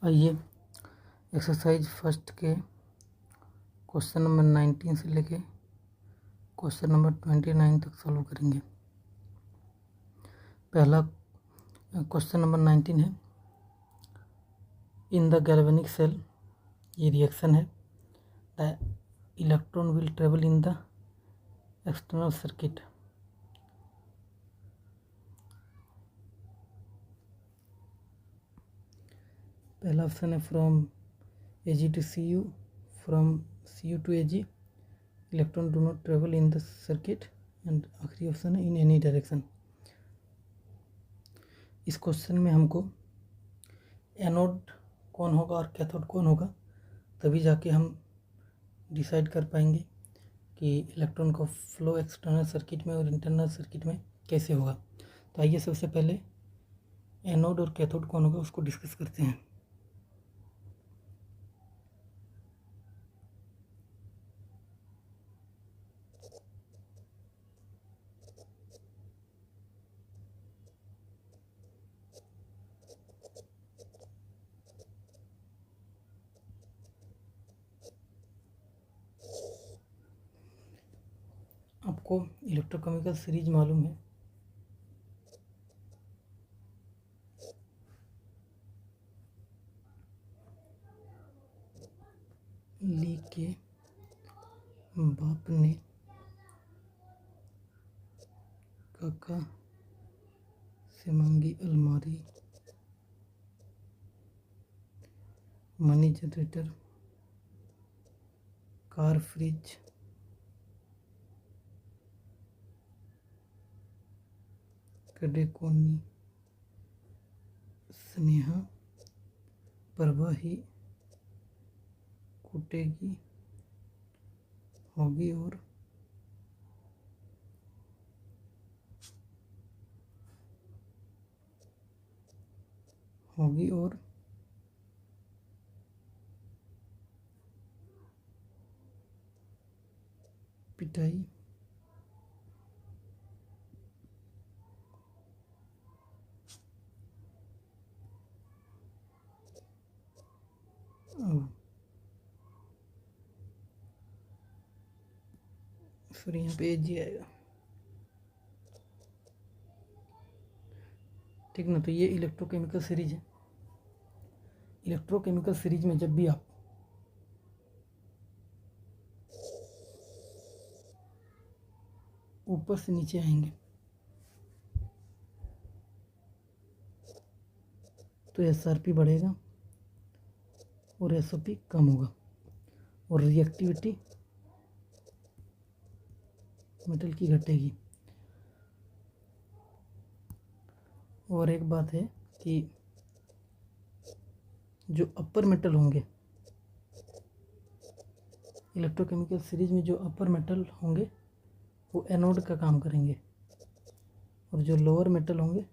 आइए exercise first के question number 19 से लेके क्वेश्चन नंबर 29 तक सॉल्व करेंगे। पहला क्वेश्चन नंबर 19 है, इन द गैल्वेनिक सेल, ये रिएक्शन है, the electron will travel in the external circuit. पहला ऑप्शन है from Ag to Cu, from Cu to Ag, electron do not travel in the circuit, and आखिरी option है in any direction. इस question में हमको anode कौन होगा और कैथोड कौन होगा, तभी जाके हम डिसाइड कर पाएंगे कि इलेक्ट्रॉन का फ्लो एक्सटर्नल सर्किट में और इंटरनल सर्किट में कैसे होगा। तो आइए सबसे पहले एनोड और कैथोड कौन होगा उसको डिस्कस करते हैं। आपको इलेक्ट्रोकेमिकल सीरीज मालूम है, ली के बाप ने काका से मांगी अलमारी, मनी जनरेटर, कार, फ्रिज, कड़े कोनी, स्नेहा परवा ही कूटेगी होगी और पिटाई फिर यहाँ पे Ag आएगा। ठीक ना, तो ये इलेक्ट्रोकेमिकल सीरीज है। इलेक्ट्रोकेमिकल सीरीज में जब भी आप ऊपर से नीचे आएंगे तो SRP बढ़ेगा और SOP कम होगा और रिएक्टिविटी मेटल की घटेगी। और एक बात है कि जो अपर मेटल होंगे इलेक्ट्रोकेमिकल सीरीज में, जो अपर मेटल होंगे वो एनोड का काम करेंगे और जो लोअर मेटल होंगे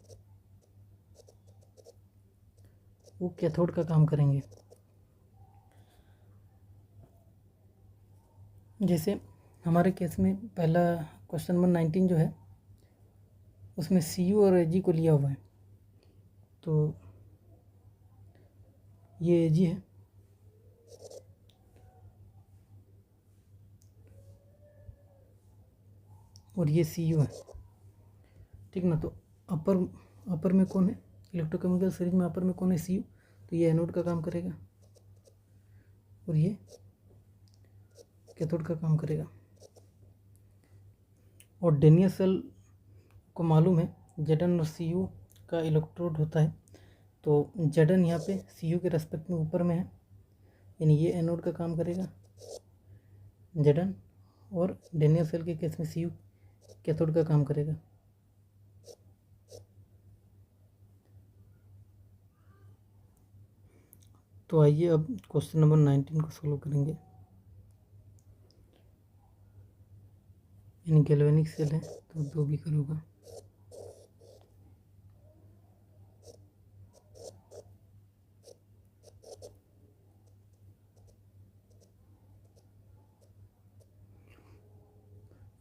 वो कैथोड का काम करेंगे। जैसे हमारे केस में पहला क्वेश्चन नंबर 19 जो है उसमें Cu और Ag को लिया हुआ है, तो ये Ag है और ये Cu है। ठीक ना, तो अपर में कौन है इलेक्ट्रोकेमिकल सीरीज में, अपर में कौन है Cu, तो ये एनोड का काम करेगा और ये कैथोड का काम करेगा। और डेनियल सेल को मालूम है Zn और Cu का इलेक्ट्रोड होता है, तो Zn यहाँ पे Cu के रेस्पेक्ट में ऊपर में है, यानी ये एनोड का काम करेगा Zn, और डेनियल सेल के केस में Cu कैथोड का काम करेगा। तो आइए अब क्वेश्चन नंबर 19 को सॉल्व करेंगे। यानी गैल्वेनिक सेल है तो 2 बीकर होगा।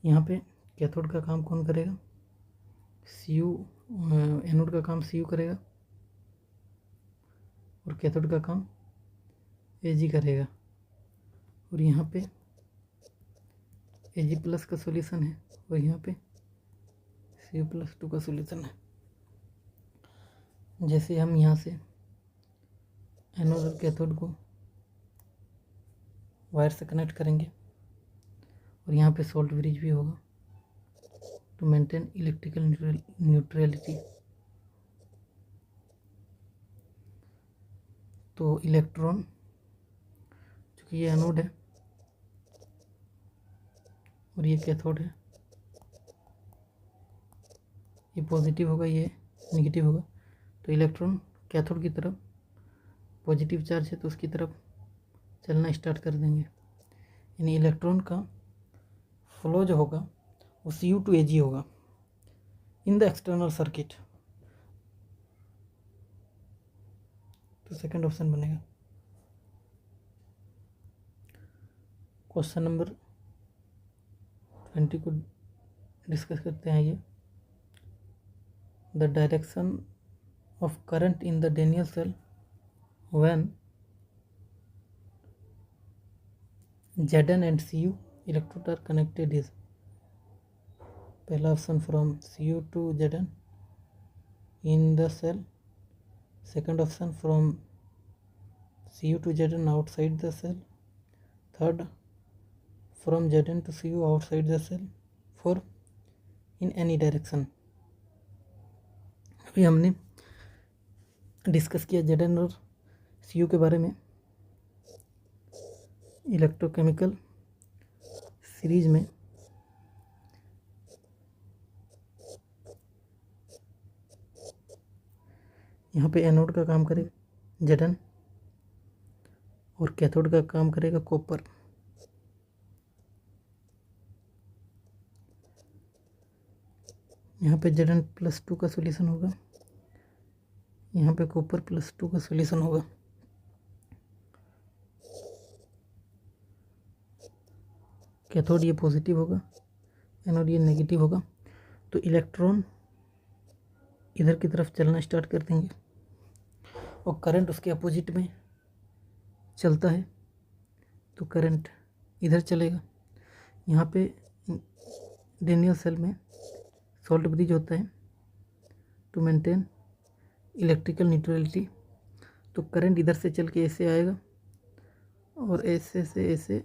यहाँ पे कैथोड का काम कौन करेगा, Cu, एनोड का काम Cu करेगा और कैथोड का काम Ag करेगा। और यहाँ पे Ag प्लस का सॉल्यूशन है और यहाँ पे Cu+2 का सॉल्यूशन है। जैसे हम यहाँ से एनोड और कैथोड को वायर से कनेक्ट करेंगे और यहाँ पे सोल्ट ब्रिज भी होगा टू मेंटेन इलेक्ट्रिकल न्यूट्रलिटी। तो इलेक्ट्रॉन, चूँकि ये एनोड है और ये कैथोड है, ये पॉजिटिव होगा, ये नेगेटिव होगा, तो इलेक्ट्रॉन कैथोड की तरफ पॉजिटिव चार्ज है तो उसकी तरफ चलना स्टार्ट कर देंगे। यानी इलेक्ट्रॉन का फ्लो जो होगा वो Cu to Ag होगा इन द एक्सटर्नल सर्किट। तो सेकंड ऑप्शन बनेगा। क्वेश्चन नंबर 20 को डिस्कस करते हैं। ये the direction of current in the Daniell cell when Zn and Cu electrode are connected is। पहला option from Cu to Zn in the cell, second option from Cu to Zn outside the cell, third from Zn to Cu outside the cell, fourth in any direction। अभी हमने discuss किया Zn और Cu के बारे में electrochemical series में। यहाँ पे एनोड का काम करेगा Zn और कैथोड का काम करेगा कॉपर। यहाँ पे Zn+2 का सॉल्यूशन होगा, यहाँ पे कॉपर+2 का सॉल्यूशन होगा। कैथोड ये पॉजिटिव होगा, एनोड ये नेगेटिव होगा। तो इलेक्ट्रॉन इधर की तरफ चलना स्टार्ट कर देंगे और करंट उसके अपोजिट में चलता है तो करंट इधर चलेगा। यहाँ पे Daniell सेल में सॉल्ट ब्रिज होता है टू मेंटेन इलेक्ट्रिकल न्यूट्रलिटी। तो करंट इधर से चल के ऐसे आएगा और ऐसे से ऐसे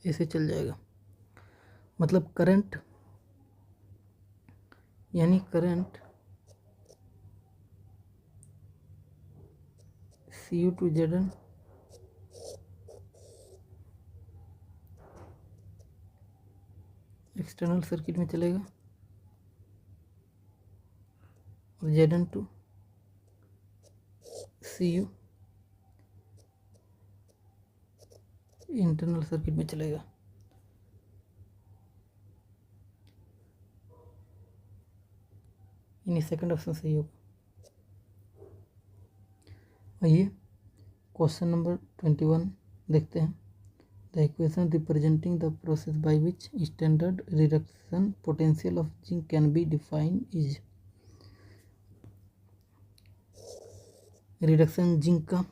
ऐसे चल जाएगा। मतलब करंट, यानी current Cu to Zn external circuit में चलेगा और Zn to Cu internal circuit में चलेगा। यानी सेकंड ऑप्शन सही होगा। आइए क्वेश्चन नंबर 21 देखते हैं। The equation representing the process by which standard reduction potential of zinc can be defined is. Reduction zinc का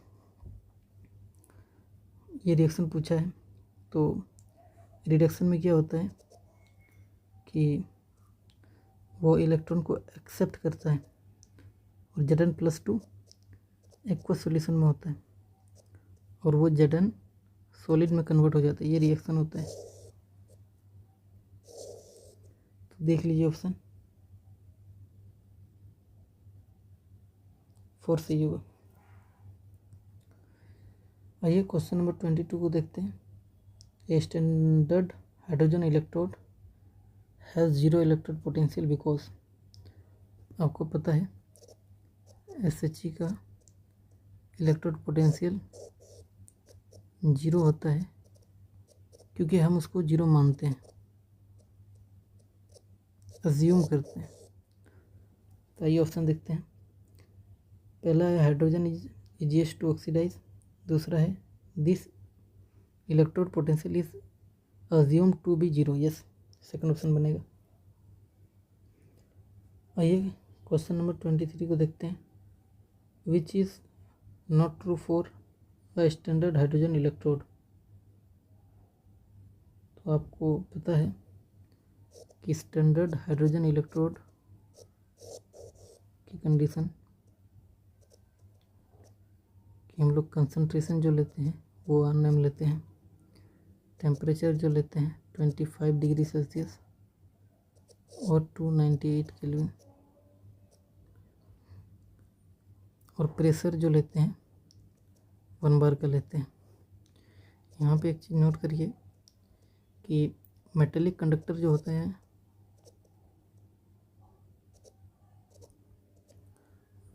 ये रिएक्शन पूछा है। तो रिडक्शन में क्या होता है कि वो इलेक्ट्रॉन को एक्सेप्ट करता है और Zn+2 एक्वस सॉल्यूशन में होता है और वो Zn सॉलिड में कन्वर्ट हो जाता है। ये रिएक्शन होता है। तो देख लीजिए ऑप्शन 4 सही होगा। आइए क्वेश्चन नंबर 22 को देखते हैं। A standard hydrogen electrode has zero electrode potential because. आपको पता है SHE का इलेक्ट्रोड पोटेंशियल जीरो होता है क्योंकि हम उसको जीरो मानते हैं, अज्यूम करते हैं। तो आइए ऑप्शन देखते हैं। पहला है hydrogen is easiest to oxidise, दूसरा है this electrode potential is assume to be zero. Yes, second option बनेगा। आइए क्वेश्चन नंबर 23 को देखते हैं। Which is not true for a standard hydrogen electrode. तो आपको पता है कि स्टैंडर्ड हाइड्रोजन इलेक्ट्रोड की कंडीशन कि हम लोग कंसंट्रेशन जो लेते हैं वो आरएनएम लेते हैं, टेम्परेचर जो लेते हैं 25 डिग्री सेल्सियस और 298 केल्विन, और प्रेशर जो लेते हैं 1 बार का लेते हैं। यहाँ पे एक चीज़ नोट करिए कि मेटेलिक कंडक्टर जो होते हैं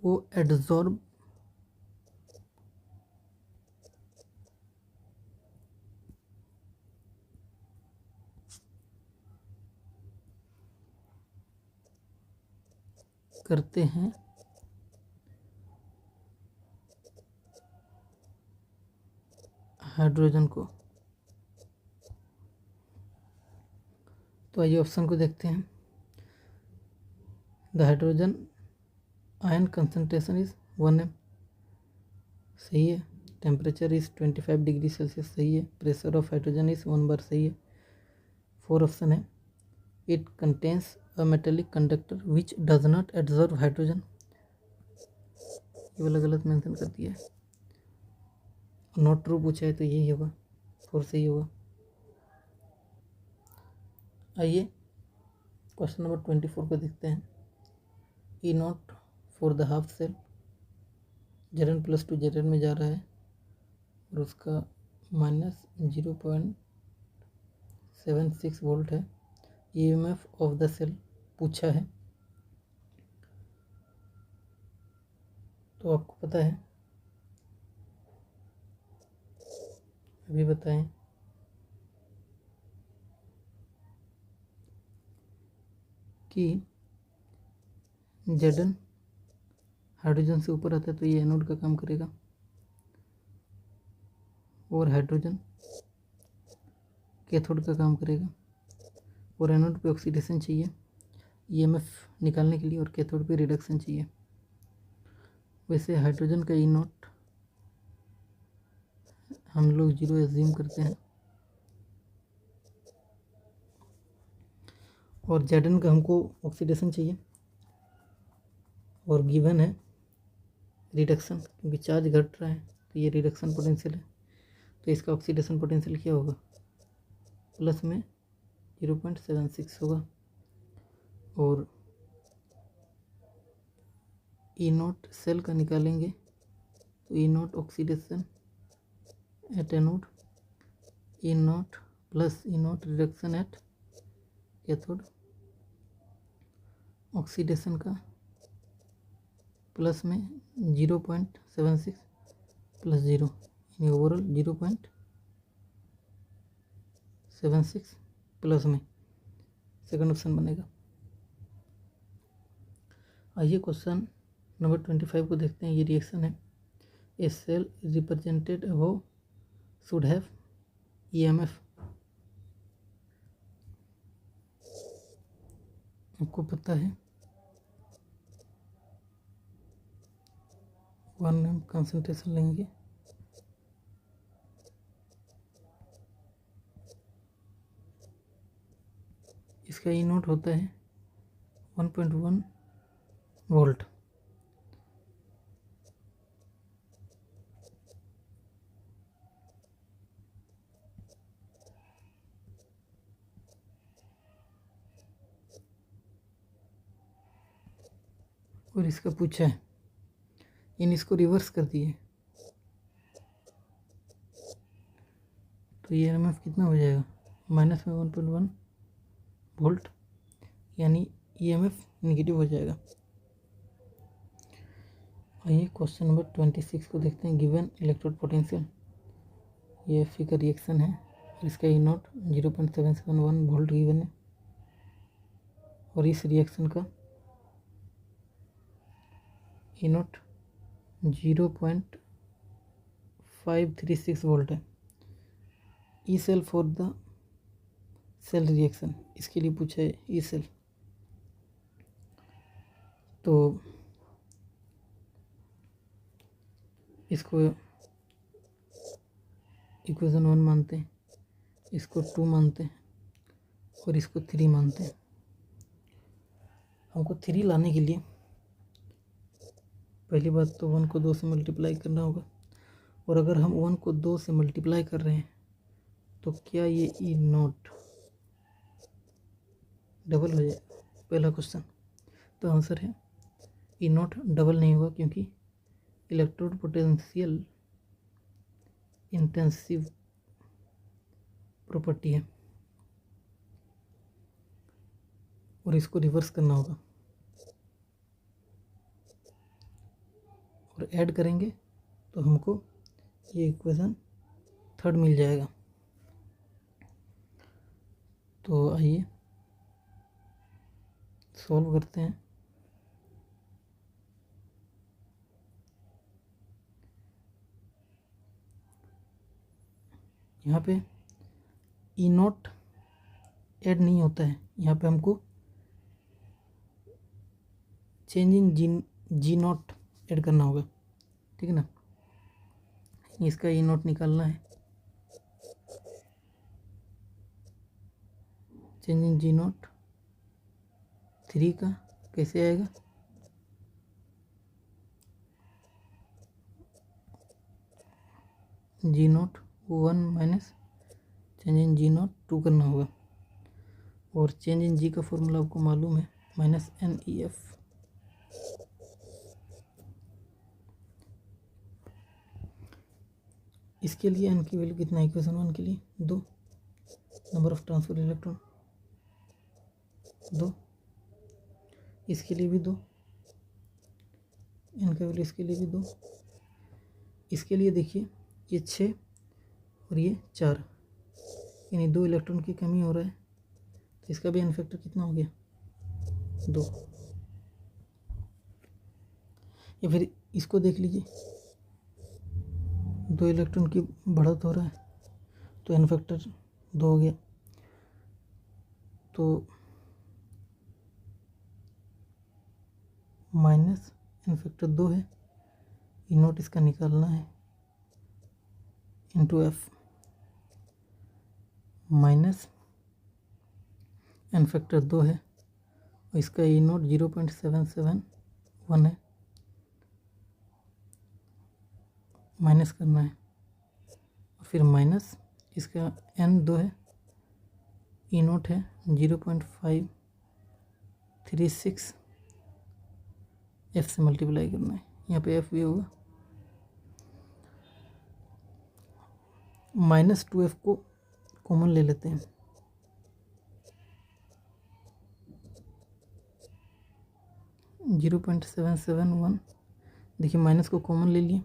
वो एडजॉर्ब करते हैं हाइड्रोजन को। तो आइए ऑप्शन को देखते हैं। The hydrogen ion concentration is 1m, सही है। टेम्परेचर इज 25 डिग्री सेल्सियस, सही है। प्रेशर ऑफ हाइड्रोजन इज 1 बार, सही है। 4 ऑप्शन है। It contains a metallic conductor which does not absorb hydrogen, ये वाला गलत मेंशन कर दिया है। नॉट ट्रू पूछा है तो यही होगा, 4 सही होगा। आइए क्वेश्चन नंबर 24 को देखते हैं। E naught for the half cell Zn+2 Zn में जा रहा है और उसका -0.76 वोल्ट है। EMF ऑफ द सेल पूछा है, तो आपको पता है, अभी बताएं। कि Zn हाइड्रोजन से ऊपर आता है तो ये एनोड का काम करेगा, और हाइड्रोजन कैथोड का काम करेगा, और एनोड पे ऑक्सीडेशन चाहिए EMF निकालने के लिए, और कैथोड पे रिडक्शन चाहिए। वैसे हाइड्रोजन का ई नॉट हम लोग 0 एज्यूम करते हैं, और Zn का हमको ऑक्सीडेशन चाहिए, और गिवन है रिडक्शन, क्योंकि चार्ज घट रहा है तो ये रिडक्शन पोटेंशियल है, तो इसका ऑक्सीडेशन पोटेंशियल क्या होगा, प्लस में 0.76 होगा। और ई नॉट सेल का निकालेंगे तो E naught oxidation at anode, E naught plus E naught reduction at cathode, oxidation का प्लस में 0.76 प्लस 0, यानी ओवरऑल 0.76 प्लस में सेकंड ऑप्शन बनेगा। आइए क्वेश्चन नंबर 25 को देखते हैं। ये रिएक्शन है। A cell represented above should have EMF। आपको पता है 1m कंसंट्रेशन लेंगे, इसका ई नोट होता है 1.1 वोल्ट। और इसका पूछा है, इन इसको रिवर्स कर दिए तो ये EMF कितना हो जाएगा, माइनस में 1.1 वोल्ट, यानी EMF नेगेटिव हो जाएगा। आइए क्वेश्चन नंबर 26 को देखते हैं। गिवन इलेक्ट्रोड पोटेंशियल, ये Fe का रिएक्शन है और इसका ई नॉट 0.771 वोल्ट गिवन है, और इस रिएक्शन का ई नॉट 0.536 वोल्ट है। E cell for the cell reaction, इसके लिए पूछा है ई सेल। तो इसको इक्वेशन 1 मानते हैं, इसको 2 मानते हैं और इसको 3 मानते हैं। हमको 3 लाने के लिए पहली बात तो 1 को 2 से मल्टीप्लाई करना होगा, और अगर हम 1 को 2 से मल्टीप्लाई कर रहे हैं तो क्या ये ई नॉट डबल हो जाए? पहला क्वेश्चन। तो आंसर है ई नॉट डबल नहीं होगा, क्योंकि इलेक्ट्रोड पोटेंशियल इंटेंसिव प्रॉपर्टी है और इसको रिवर्स करना होगा और ऐड करेंगे तो हमको ये इक्वेशन 3 मिल जाएगा। तो आइए सॉल्व करते हैं। यहाँ पे ई नॉट ऐड नहीं होता है, यहाँ पे हमको change in G not add करना होगा, ठीक है ना। इसका ई नॉट निकालना है, चेंज इन जी नॉट 3 का कैसे आएगा? G naught 1 minus change in G naught 2 करना होगा, और चेंज इन जी का फॉर्मूला आपको मालूम है, माइनस एन ई एफ। इसके लिए एन की वैल्यू कितना है? इक्वेशन 1 के लिए 2, नंबर ऑफ ट्रांसफर इलेक्ट्रॉन 2, इसके लिए भी 2, एन का वैल्यू इसके लिए भी 2। इसके लिए देखिए ये 6 और ये 4, यानी 2 इलेक्ट्रॉन की कमी हो रहा है, तो इसका भी एन फैक्टर कितना हो गया? 2। या फिर इसको देख लीजिए, 2 इलेक्ट्रॉन की बढ़त हो रहा है तो एन फैक्टर 2 हो गया। तो माइनस एन फैक्टर 2 है, ई नोट इसका निकालना है, into F minus N factor 2 है और इसका ई नोट 0.771 है, माइनस करना है, और फिर माइनस इसका एन 2 है, ई नोट है 0.536, एफ से मल्टीप्लाई करना है, यहाँ पे एफ भी होगा। -2f को कॉमन ले लेते हैं, (0.771) देखिए माइनस को कॉमन ले लिए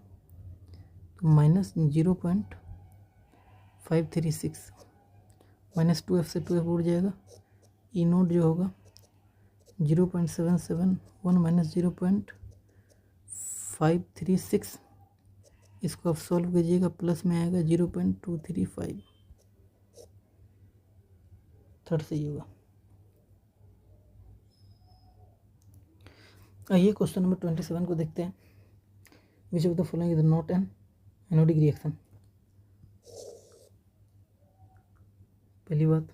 तो -0.536, -2f से 2f उड़ जाएगा, ई नोट जो होगा 0.771 माइनस 0.536, इसको आप सॉल्व कीजिएगा, प्लस में आएगा 0.235, थर्ड सही होगा। आइए क्वेश्चन नंबर 27 को देखते हैं। Which of the following is not an anodic reaction? पहली बात,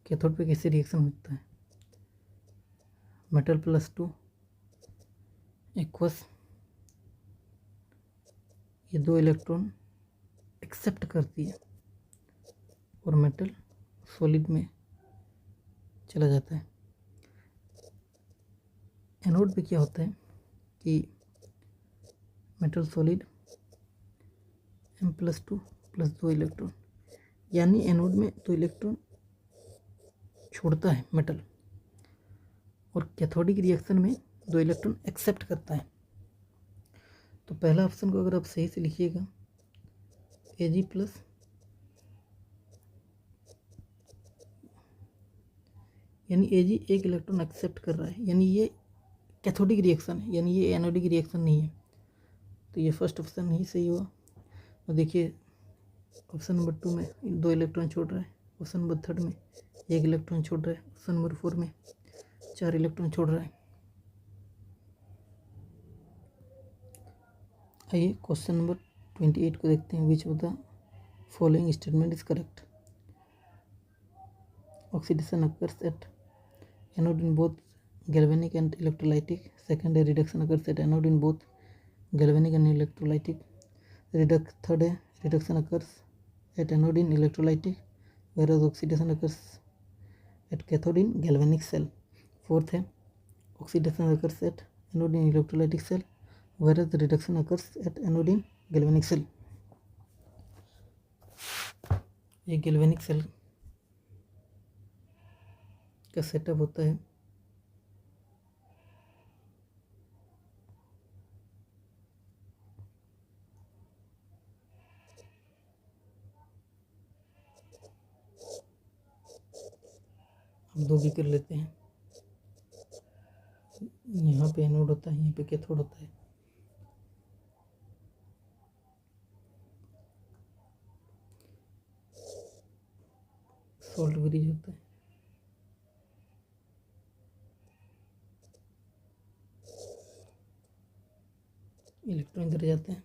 कैथोड पे कैसे रिएक्शन होता है? मेटल +2 एक्वस, ये 2 इलेक्ट्रॉन एक्सेप्ट करती है और मेटल सॉलिड में चला जाता है। एनोड पे क्या होता है कि मेटल सॉलिड M+2 + 2 इलेक्ट्रॉन, यानी एनोड में 2 इलेक्ट्रॉन छोड़ता है मेटल, और कैथोडिक रिएक्शन में 2 इलेक्ट्रॉन एक्सेप्ट करता है। तो पहला ऑप्शन को अगर आप सही से लिखिएगा, Ag+, यानी Ag एक इलेक्ट्रॉन एक्सेप्ट कर रहा है, यानी ये कैथोडिक रिएक्शन है, यानी ये एनोडिक रिएक्शन नहीं है। तो ये फर्स्ट ऑप्शन ही सही हुआ। और देखिए ऑप्शन नंबर 2 में 2 इलेक्ट्रॉन छोड़ रहा है, ऑप्शन नंबर 3 में 1 इलेक्ट्रॉन छोड़ रहा है, ऑप्शन नंबर 4 में 4 इलेक्ट्रॉन छोड़ रहा है। आइए क्वेश्चन नंबर 28 को देखते हैं। Which of the following statement is correct? Oxidation occurs at anode in both galvanic and electrolytic. Second, a reduction occurs at anode in both galvanic and electrolytic. Third, a reduction occurs at anode in electrolytic, whereas oxidation occurs at cathode in galvanic cell. Fourth, oxidation occurs at anode in electrolytic cell, whereas the reduction occurs at anode in galvanic cell. ये galvanic cell का setup होता है। अब दो भी कर लेते हैं। यहाँ पे एनोड होता है, यहाँ पे कैथोड होता है। सॉल्ट ब्रिज होता है। इलेक्ट्रॉन इधर जाते हैं।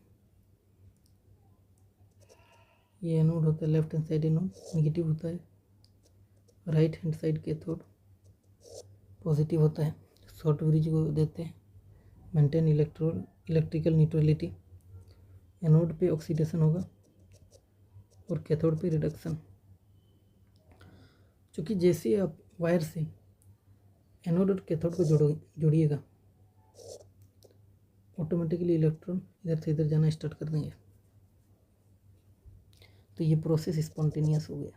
ये एनोड होता है, left hand side anode negative होता है, right hand side cathode positive होता है। शॉर्ट ब्रिज को देते हैं मेंटेन इलेक्ट्रिकल न्यूट्रलिटी। एनोड पे ऑक्सीडेशन होगा और कैथोड पे रिडक्शन। क्योंकि जैसे आप वायर से एनोड और कैथोड को जोड़िएगा, ऑटोमेटिकली इलेक्ट्रॉन इधर से इधर जाना स्टार्ट कर देंगे। तो ये प्रोसेस स्पॉन्टेनियस हो गया।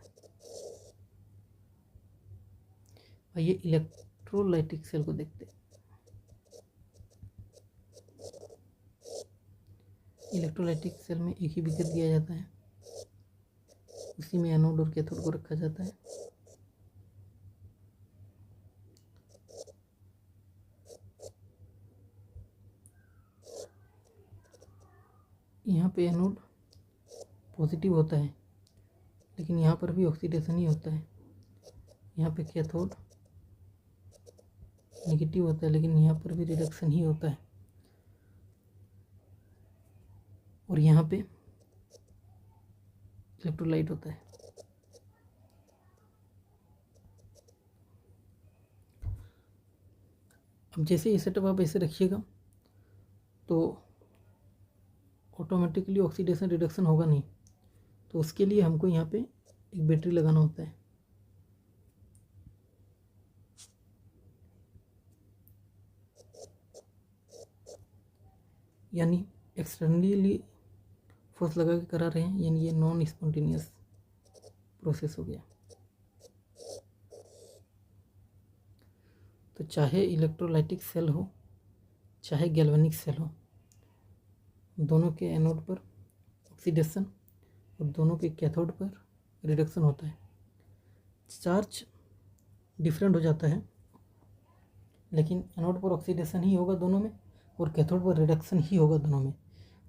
आइए इलेक्ट्रोलाइटिक सेल को देखते हैं। इलेक्ट्रोलाइटिक सेल में एक ही बीकर दिया जाता है, उसी में एनोड और कैथोड को रखा जाता है। यहाँ पे एनोड पॉजिटिव होता है, लेकिन यहाँ पर भी ऑक्सीडेशन ही होता है। यहाँ पे कैथोड नेगेटिव होता है, लेकिन यहाँ पर भी रिडक्शन ही होता है। और यहाँ पे इलेक्ट्रोलाइट होता है। अब जैसे ये सेटअप आप ऐसे रखिएगा तो ऑटोमेटिकली ऑक्सीडेशन रिडक्शन होगा नहीं। तो उसके लिए हमको यहाँ पे एक बैटरी लगाना होता है। यानी एक्सटर्नली फोर्स लगा के करा रहे हैं, यानी ये नॉन स्पॉन्टेनियस प्रोसेस हो गया। तो चाहे इलेक्ट्रोलाइटिक सेल हो चाहे गैल्वेनिक सेल हो, दोनों के एनोड पर ऑक्सीडेशन और दोनों के कैथोड पर रिडक्शन होता है। चार्ज डिफरेंट हो जाता है, लेकिन एनोड पर ऑक्सीडेशन ही होगा दोनों में और कैथोड पर रिडक्शन ही होगा दोनों में।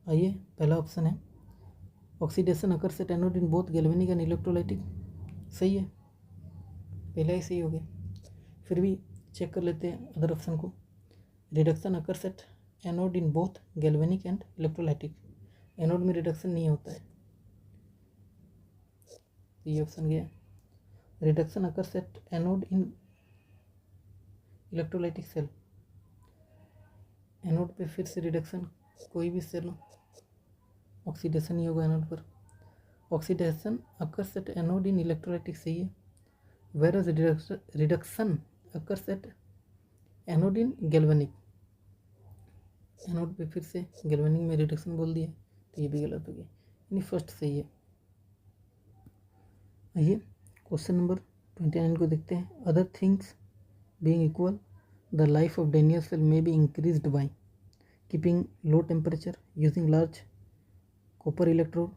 आइए, पहला ऑप्शन है oxidation occurs at anode in both galvanic and electrolytic. सही है, पहला ही सही हो गया। फिर भी चेक कर लेते हैं अदर ऑप्शन को। Reduction occurs at anode in both galvanic and electrolytic. Anode में रिडक्शन नहीं होता है, तो ये ऑप्शन गया। Reduction occurs at anode in electrolytic cell. Anode पे फिर से रिडक्शन, कोई भी सेल हो, ऑक्सीडेशन ही होगा एनोड पर। Oxidation occurs at anode in electrolytic सही है, whereas reduction occurs at anode in galvanic. Anode पे फिर से गैल्वेनिक में रिडक्शन बोल दिया, तो ये भी गलत हो गया, यानी फर्स्ट सही है। आइए क्वेश्चन नंबर 29 को देखते हैं। Other things being equal, the life of Daniell cell may be increased by keeping low temperature, using large copper electrode,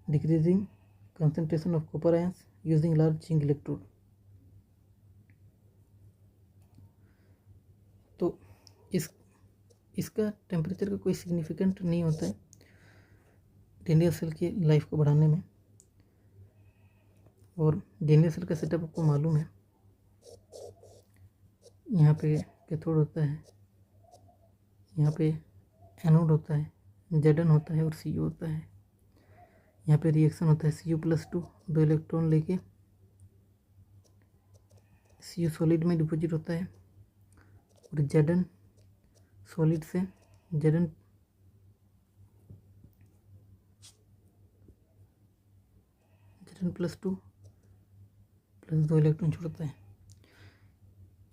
decreasing concentration of copper ions, using large zinc electrode। तो इसका temperature का कोई significant नहीं होता है Daniell cell की life को बढ़ाने में। और Daniell सेल का सेटअप आपको मालूम है, यहाँ पे कैथोड होता है, यहाँ पे एनोड होता है, Zn होता है और Cu होता है। यहाँ पे रिएक्शन होता है Cu+2, 2 इलेक्ट्रॉन लेके Cu सॉलिड में डिपॉजिट होता है और Zn सॉलिड से Zn +2 प्लस 2 इलेक्ट्रॉन छोड़ता है।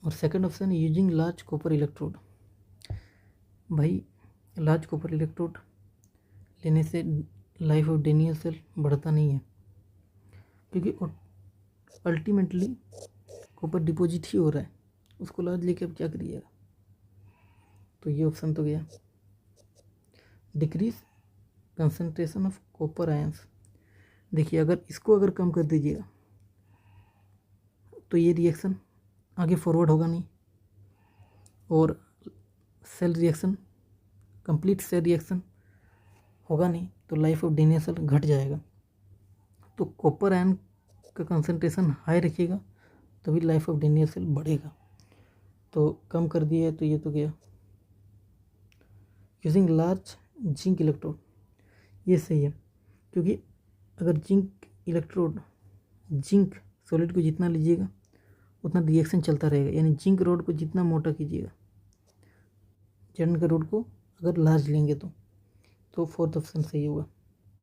और second option using large copper electrode. भाई लार्ज कॉपर इलेक्ट्रोड लेने से लाइफ ऑफ डेनियल सेल बढ़ता नहीं है, क्योंकि अल्टीमेटली कॉपर डिपॉजिट ही हो रहा है, उसको लार्ज लेके अब क्या करिएगा। तो ये ऑप्शन तो गया। Decrease concentration of copper ions. देखिए अगर कम कर दीजिएगा तो ये रिएक्शन आगे फॉरवर्ड होगा नहीं और cell reaction, complete cell reaction होगा नहीं, तो लाइफ ऑफ डेनियल सेल घट जाएगा। तो कॉपर आयन का कंसंट्रेशन हाई रखिएगा तभी लाइफ ऑफ डेनियल सेल बढ़ेगा। तो कम कर दिया है तो ये तो गया। यूजिंग लार्ज जिंक इलेक्ट्रोड, ये सही है, क्योंकि अगर जिंक सॉलिड को जितना लीजिएगा उतना रिएक्शन चलता रहेगा, यानी जिंक रोड को जितना मोटा कीजिएगा, Zn का रोड को अगर लार्ज लेंगे तो फोर्थ ऑप्शन सही होगा।